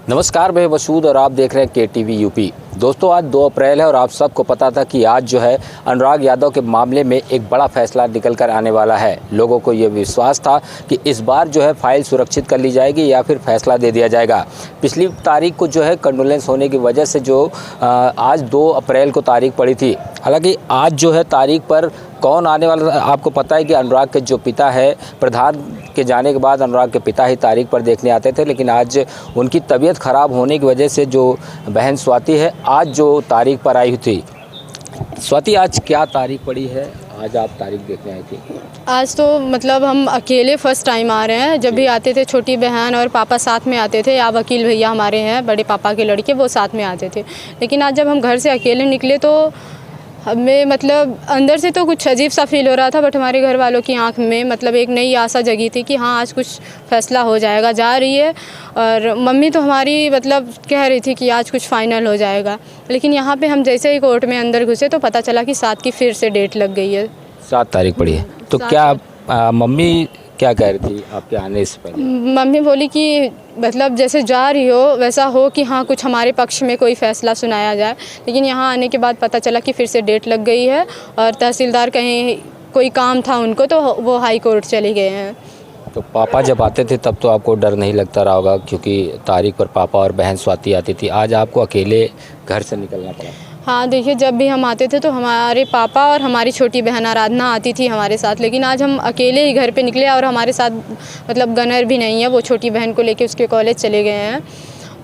नमस्कार, मैं मसूद और आप देख रहे हैं KTV यूपी। दोस्तों, आज 2 अप्रैल है और आप सबको पता था कि आज जो है अनुराग यादव के मामले में एक बड़ा फैसला निकल कर आने वाला है। लोगों को ये विश्वास था कि इस बार जो है फाइल सुरक्षित कर ली जाएगी या फिर फैसला दे दिया जाएगा। पिछली तारीख को जो है कंडोलेंस होने की वजह से जो आज 2 अप्रैल को तारीख पड़ी थी। हालांकि आज जो है तारीख पर कौन आने वाला, आपको पता है कि अनुराग के जो पिता है, प्रधान के जाने के बाद अनुराग के पिता ही तारीख पर देखने आते थे, लेकिन आज उनकी तबीयत ख़राब होने की वजह से जो बहन स्वाति है आज जो तारीख पर आई थी। स्वाति, आज क्या तारीख पड़ी है? आज आप तारीख देखने आई थी। आज तो मतलब हम अकेले फर्स्ट टाइम आ रहे हैं। जब भी आते थे छोटी बहन और पापा साथ में आते थे, या वकील भैया हमारे हैं बड़े पापा के लड़के, वो साथ में आते थे। लेकिन आज जब हम घर से अकेले निकले तो हमें मतलब अंदर से तो कुछ अजीब सा फील हो रहा था, बट हमारे घर वालों की आंख में मतलब एक नई आशा जगी थी कि हाँ आज कुछ फैसला हो जाएगा, जा रही है। और मम्मी तो हमारी मतलब कह रही थी कि आज कुछ फाइनल हो जाएगा। लेकिन यहाँ पे हम जैसे ही कोर्ट में अंदर घुसे तो पता चला कि 7 की फिर से डेट लग गई है। 7 तारीख पड़ी है। तो क्या मम्मी क्या कह रही थी आपके आने से पहले? मम्मी बोली कि मतलब जैसे जा रही हो वैसा हो कि हाँ कुछ हमारे पक्ष में कोई फ़ैसला सुनाया जाए। लेकिन यहाँ आने के बाद पता चला कि फिर से डेट लग गई है और तहसीलदार कहीं कोई काम था उनको, तो वो हाई कोर्ट चले गए हैं। तो पापा जब आते थे तब तो आपको डर नहीं लगता रहा होगा, क्योंकि तारीख पर पापा और बहन स्वाति आती थी। आज आपको अकेले घर से निकलना पड़ा। हाँ देखिए, जब भी हम आते थे तो हमारे पापा और हमारी छोटी बहन आराधना आती थी हमारे साथ, लेकिन आज हम अकेले ही घर पे निकले और हमारे साथ मतलब गनर भी नहीं है। वो छोटी बहन को लेके उसके कॉलेज चले गए हैं।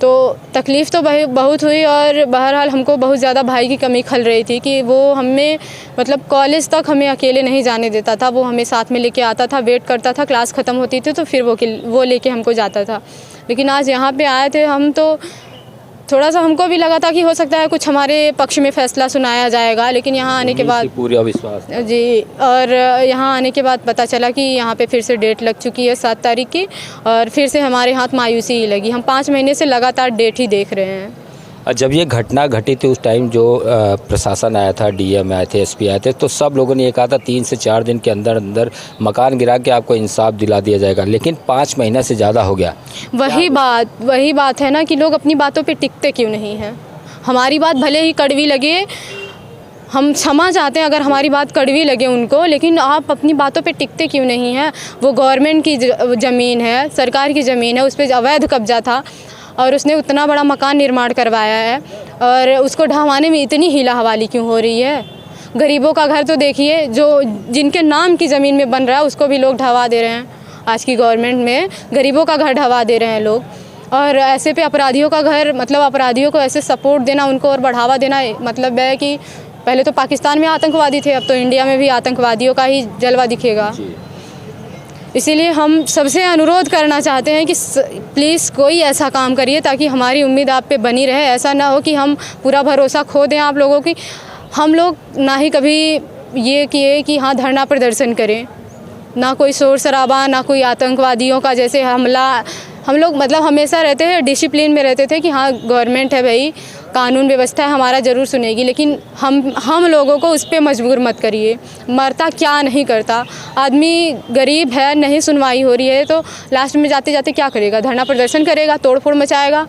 तो तकलीफ़ तो बहुत हुई और बहरहाल हमको बहुत ज़्यादा भाई की कमी खल रही थी कि वो हमें मतलब कॉलेज तक हमें अकेले नहीं जाने देता था। वो हमें साथ में लेके आता था, वेट करता था, क्लास ख़त्म होती थी तो फिर वो लेके हमको जाता था। लेकिन आज यहाँ पर आए थे हम तो थोड़ा सा हमको भी लगा था कि हो सकता है कुछ हमारे पक्ष में फ़ैसला सुनाया जाएगा। लेकिन यहाँ आने के बाद पूरा विश्वास जी, और यहाँ आने के बाद पता चला कि यहाँ पे फिर से डेट लग चुकी है 7 तारीख की, और फिर से हमारे हाथ मायूसी ही लगी। हम 5 महीने से लगातार डेट ही देख रहे हैं। जब ये घटना घटी थी उस टाइम जो प्रशासन आया था, DM आए थे, SP आए थे, तो सब लोगों ने ये कहा था 3 से 4 दिन के अंदर अंदर मकान गिरा के आपको इंसाफ दिला दिया जाएगा। लेकिन 5 महीना से ज़्यादा हो गया। वही बात है ना कि लोग अपनी बातों पे टिकते क्यों नहीं हैं। हमारी बात भले ही कड़वी लगे, हम क्षमा चाहते हैं अगर हमारी बात कड़वी लगे उनको, लेकिन आप अपनी बातों पे टिकते क्यों नहीं हैं। वो गवर्नमेंट की ज़मीन है, सरकार की ज़मीन है, उस पर अवैध कब्जा था और उसने उतना बड़ा मकान निर्माण करवाया है और उसको ढहवाने में इतनी हीला हवाली क्यों हो रही है। गरीबों का घर तो देखिए, जो जिनके नाम की ज़मीन में बन रहा है उसको भी लोग ढहवा दे रहे हैं। आज की गवर्नमेंट में गरीबों का घर ढहवा दे रहे हैं लोग, और ऐसे पे अपराधियों का घर, मतलब अपराधियों को ऐसे सपोर्ट देना, उनको और बढ़ावा देना, मतलब है कि पहले तो पाकिस्तान में आतंकवादी थे, अब तो इंडिया में भी आतंकवादियों का ही जलवा दिखेगा। इसीलिए हम सबसे अनुरोध करना चाहते हैं कि प्लीज़ कोई ऐसा काम करिए ताकि हमारी उम्मीद आप पे बनी रहे। ऐसा ना हो कि हम पूरा भरोसा खो दें आप लोगों की। हम लोग ना ही कभी ये किए कि हाँ धरना प्रदर्शन करें, ना कोई शोर शराबा, ना कोई आतंकवादियों का जैसे हमला। हम लोग मतलब हमेशा रहते हैं डिसिप्लिन में, रहते थे कि हाँ गवर्नमेंट है भाई, कानून व्यवस्था है, हमारा ज़रूर सुनेगी। लेकिन हम लोगों को उस पर मजबूर मत करिए। मरता क्या नहीं करता आदमी, गरीब है, नहीं सुनवाई हो रही है तो लास्ट में जाते जाते क्या करेगा? धरना प्रदर्शन करेगा, तोड़ फोड़ मचाएगा,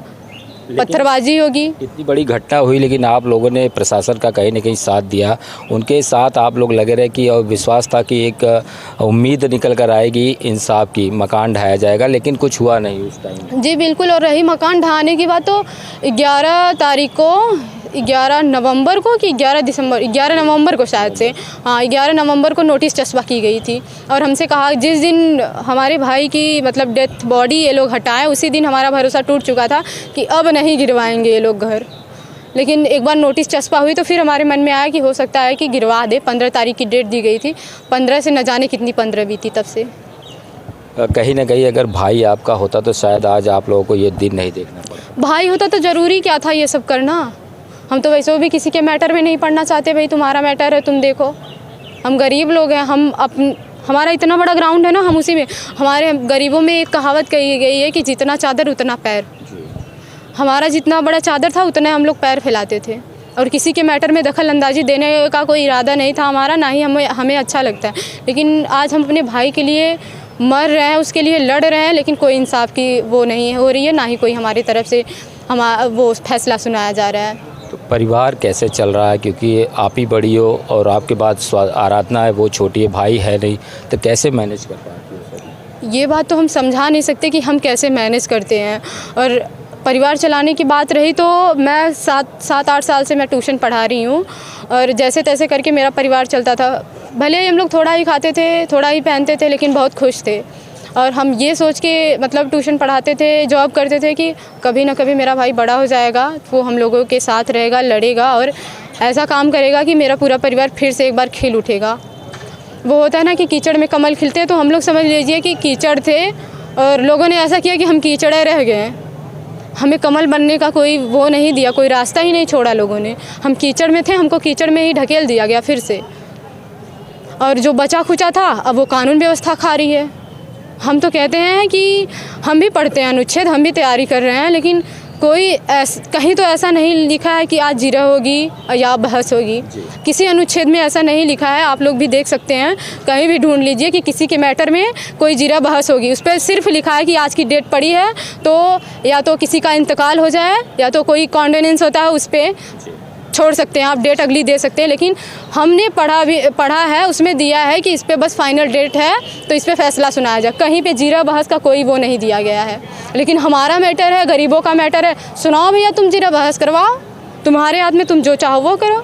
पत्थरबाजी होगी। इतनी बड़ी घटना हुई लेकिन आप लोगों ने प्रशासन का कहीं ना कहीं साथ दिया, उनके साथ आप लोग लगे रहे कि और विश्वास था कि एक उम्मीद निकल कर आएगी इंसाफ की, मकान ढाया जाएगा, लेकिन कुछ हुआ नहीं उस टाइम। जी बिल्कुल। और रही मकान ढहाने की बात, तो 11 नवंबर को कि 11 नवंबर को शायद से, हाँ 11 नवंबर को नोटिस चस्पा की गई थी और हमसे कहा जिस दिन हमारे भाई की मतलब डेथ बॉडी ये लोग हटाएं उसी दिन हमारा भरोसा टूट चुका था कि अब नहीं गिरवाएंगे ये लोग घर। लेकिन एक बार नोटिस चस्पा हुई तो फिर हमारे मन में आया कि हो सकता है कि गिरवा दे। 15 तारीख की डेट दी गई थी, 15 से न जाने कितनी 15 बीती तब से। कहीं ना कहीं अगर भाई आपका होता तो शायद आज आप लोगों को ये दिन नहीं देखना पड़ा। भाई होता तो ज़रूरी क्या था ये सब करना। हम तो वैसे भी किसी के मैटर में नहीं पढ़ना चाहते, भाई तुम्हारा मैटर है तुम देखो। हम गरीब लोग हैं, हमारा इतना बड़ा ग्राउंड है ना, हम उसी में, हमारे गरीबों में एक कहावत कही गई है कि जितना चादर उतना पैर। हमारा जितना बड़ा चादर था उतने हम लोग पैर फैलाते थे और किसी के मैटर में दखल अंदाजी देने का कोई इरादा नहीं था हमारा, ना ही हमें अच्छा लगता है। लेकिन आज हम अपने भाई के लिए मर रहे हैं, उसके लिए लड़ रहे हैं, लेकिन कोई इंसाफ की वो नहीं हो रही है, ना ही कोई हमारी तरफ से वो फैसला सुनाया जा रहा है। तो परिवार कैसे चल रहा है, क्योंकि आप ही बड़ी हो और आपके बाद आराधना है, वो छोटी है, भाई है नहीं, तो कैसे मैनेज कर पाती हो? ये बात तो हम समझा नहीं सकते कि हम कैसे मैनेज करते हैं। और परिवार चलाने की बात रही तो मैं 7-8 साल से मैं ट्यूशन पढ़ा रही हूँ, और जैसे तैसे करके मेरा परिवार चलता था। भले ही हम लोग थोड़ा ही खाते थे, थोड़ा ही पहनते थे, लेकिन बहुत खुश थे। और हम ये सोच के मतलब ट्यूशन पढ़ाते थे, जॉब करते थे कि कभी ना कभी मेरा भाई बड़ा हो जाएगा, वो हम लोगों के साथ रहेगा, लड़ेगा और ऐसा काम करेगा कि मेरा पूरा परिवार फिर से एक बार खिल उठेगा। वो होता है ना कि कीचड़ में कमल खिलते हैं, तो हम लोग समझ लीजिए कि कीचड़ थे और लोगों ने ऐसा किया कि हम कीचड़े रह गए। हमें कमल बनने का कोई वो नहीं दिया, कोई रास्ता ही नहीं छोड़ा लोगों ने। हम कीचड़ में थे, हमको कीचड़ में ही ढकेल दिया गया फिर से। और जो बचा खुचा था अब वो कानून व्यवस्था खा रही है। हम तो कहते हैं कि हम भी पढ़ते हैं अनुच्छेद, हम भी तैयारी कर रहे हैं, लेकिन कोई कहीं तो ऐसा नहीं लिखा है कि आज जिरह होगी या बहस होगी। किसी अनुच्छेद में ऐसा नहीं लिखा है। आप लोग भी देख सकते हैं, कहीं भी ढूंढ लीजिए कि किसी के मैटर में कोई जिरह बहस होगी। उस पर सिर्फ लिखा है कि आज की डेट पड़ी है, तो या तो किसी का इंतकाल हो जाए या तो कोई कॉन्डोनेंस होता है, उस पर छोड़ सकते हैं आप, डेट अगली दे सकते हैं। लेकिन हमने पढ़ा है, उसमें दिया है कि इस पे बस फाइनल डेट है तो इस पे फैसला सुनाया जाए। कहीं पे जीरा बहस का कोई वो नहीं दिया गया है। लेकिन हमारा मैटर है, गरीबों का मैटर है, सुनाओ भैया, तुम जीरा बहस करवाओ, तुम्हारे हाथ में, तुम जो चाहो वो करो।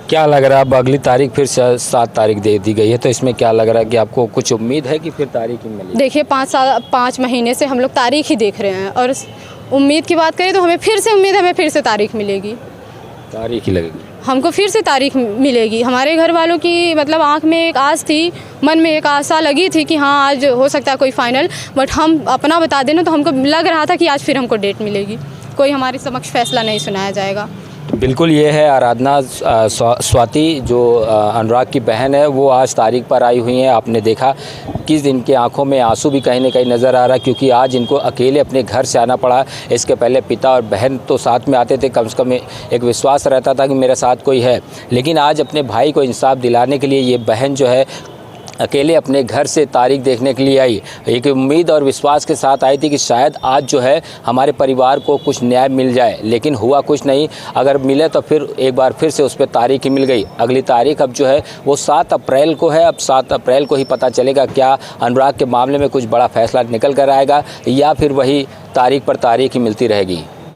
क्या लग रहा है, अब अगली तारीख फिर 7 तारीख दे दी गई है, तो इसमें क्या लग रहा है कि आपको कुछ उम्मीद है कि फिर तारीख ही मिलेगी? देखिए 5 महीने से हम लोग तारीख ही देख रहे हैं, और उम्मीद की बात करें तो हमें फिर से उम्मीद है, हमें फिर से तारीख मिलेगी। तारीख ही लगेगी, हमको फिर से तारीख मिलेगी। हमारे घर वालों की मतलब आंख में एक आस थी, मन में एक आशा लगी थी कि हाँ आज हो सकता है कोई फाइनल, बट हम अपना बता देना तो हमको लग रहा था कि आज फिर हमको डेट मिलेगी, कोई हमारे समक्ष फैसला नहीं सुनाया जाएगा। बिल्कुल। ये है आराधना स्वाति, जो अनुराग की बहन है, वो आज तारीख पर आई हुई हैं। आपने देखा कि इनके आंखों में आंसू भी कहीं ना कहीं नज़र आ रहा है, क्योंकि आज इनको अकेले अपने घर से आना पड़ा। इसके पहले पिता और बहन तो साथ में आते थे, कम से कम एक विश्वास रहता था कि मेरे साथ कोई है। लेकिन आज अपने भाई को इंसाफ दिलाने के लिए ये बहन जो है अकेले अपने घर से तारीख देखने के लिए आई। एक उम्मीद और विश्वास के साथ आई थी कि शायद आज जो है हमारे परिवार को कुछ न्याय मिल जाए, लेकिन हुआ कुछ नहीं। अगर मिले तो फिर एक बार फिर से उस पर तारीख ही मिल गई। अगली तारीख अब जो है वो 7 अप्रैल को है। अब 7 अप्रैल को ही पता चलेगा क्या अनुराग के मामले में कुछ बड़ा फैसला निकल कर आएगा या फिर वही तारीख पर तारीख ही मिलती रहेगी।